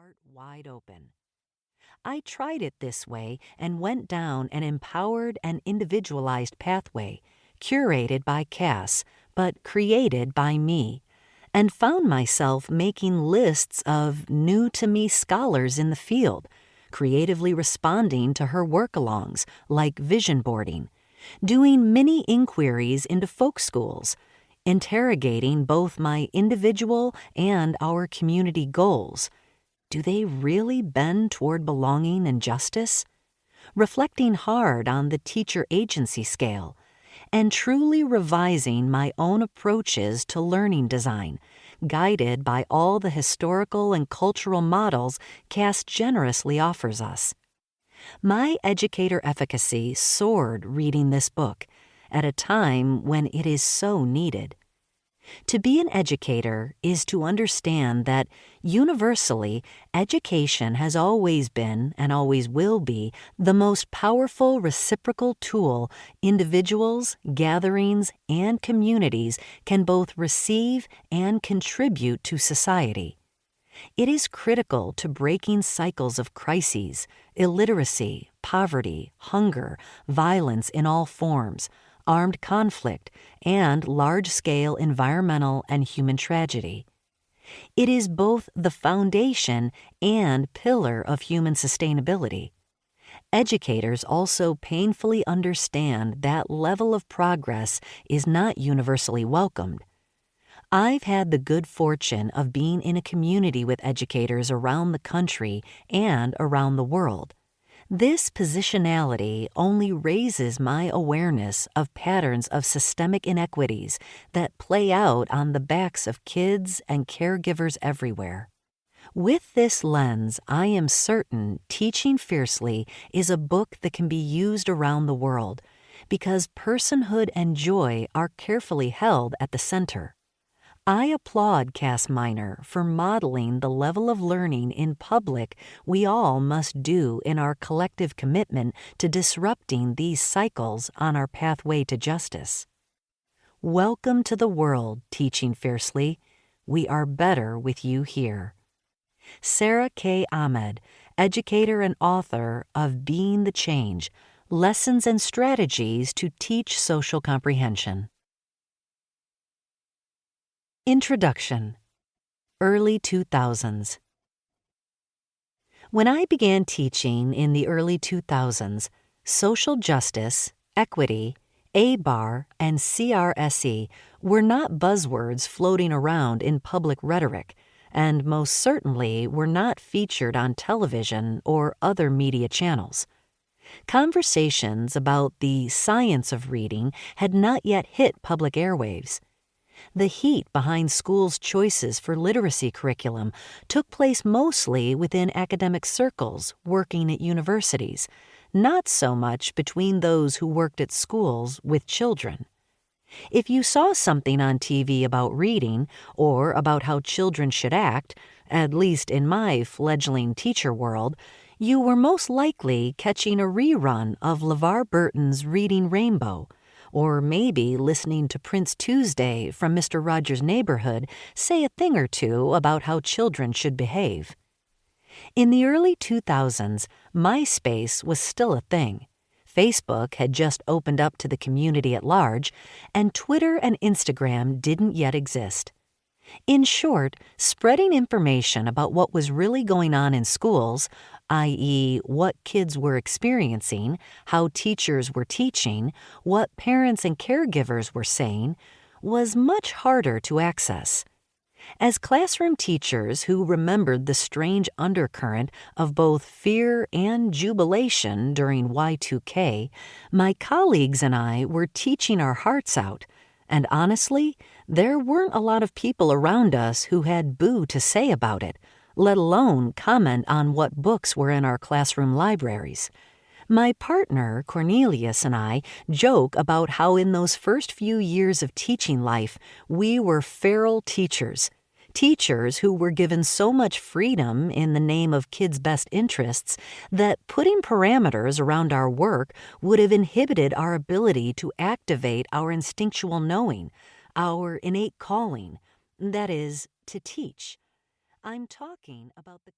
heart wide open. I tried it this way and went down an empowered and individualized pathway, curated by Kass, but created by me, and found myself making lists of new-to-me scholars in the field, creatively responding to her work-alongs, like vision boarding, doing mini inquiries into folk schools, interrogating both my individual and our community goals. Do they really bend toward belonging and justice? Reflecting hard on the teacher agency scale, and truly revising my own approaches to learning design, guided by all the historical and cultural models Kass generously offers us. My educator efficacy soared reading this book, at a time when it is so needed. To be an educator is to understand that, universally, education has always been and always will be the most powerful reciprocal tool individuals, gatherings, and communities can both receive and contribute to society. It is critical to breaking cycles of crises, illiteracy, poverty, hunger, violence in all forms, armed conflict, and large-scale environmental and human tragedy. It is both the foundation and pillar of human sustainability. Educators also painfully understand that level of progress is not universally welcomed. I've had the good fortune of being in a community with educators around the country and around the world. This positionality only raises my awareness of patterns of systemic inequities that play out on the backs of kids and caregivers everywhere. With this lens, I am certain Teaching Fiercely is a book that can be used around the world, because personhood and joy are carefully held at the center. I applaud Kass Minor for modeling the level of learning in public we all must do in our collective commitment to disrupting these cycles on our pathway to justice. Welcome to the world, Teaching Fiercely. We are better with you here. Sarah K. Ahmed, educator and author of Being the Change, Lessons and Strategies to Teach Social Comprehension. Introduction. Early 2000s. When I began teaching in the early 2000s, social justice, equity, A-Bar, and CRSE were not buzzwords floating around in public rhetoric, and most certainly were not featured on television or other media channels. Conversations about the science of reading had not yet hit public airwaves. The heat behind schools' choices for literacy curriculum took place mostly within academic circles working at universities, not so much between those who worked at schools with children. If you saw something on TV about reading or about how children should act, at least in my fledgling teacher world, you were most likely catching a rerun of LeVar Burton's Reading Rainbow, or maybe listening to Prince Tuesday from Mr. Rogers' Neighborhood say a thing or two about how children should behave. In the early 2000s, MySpace was still a thing. Facebook had just opened up to the community at large, and Twitter and Instagram didn't yet exist. In short, spreading information about what was really going on in schools, i.e., what kids were experiencing, how teachers were teaching, what parents and caregivers were saying, was much harder to access. As classroom teachers who remembered the strange undercurrent of both fear and jubilation during Y2K, my colleagues and I were teaching our hearts out, and honestly, there weren't a lot of people around us who had boo to say about it, let alone comment on what books were in our classroom libraries. My partner, Cornelius, and I joke about how in those first few years of teaching life, we were feral teachers who were given so much freedom in the name of kids' best interests that putting parameters around our work would have inhibited our ability to activate our instinctual knowing, our innate calling, that is, to teach. I'm talking about the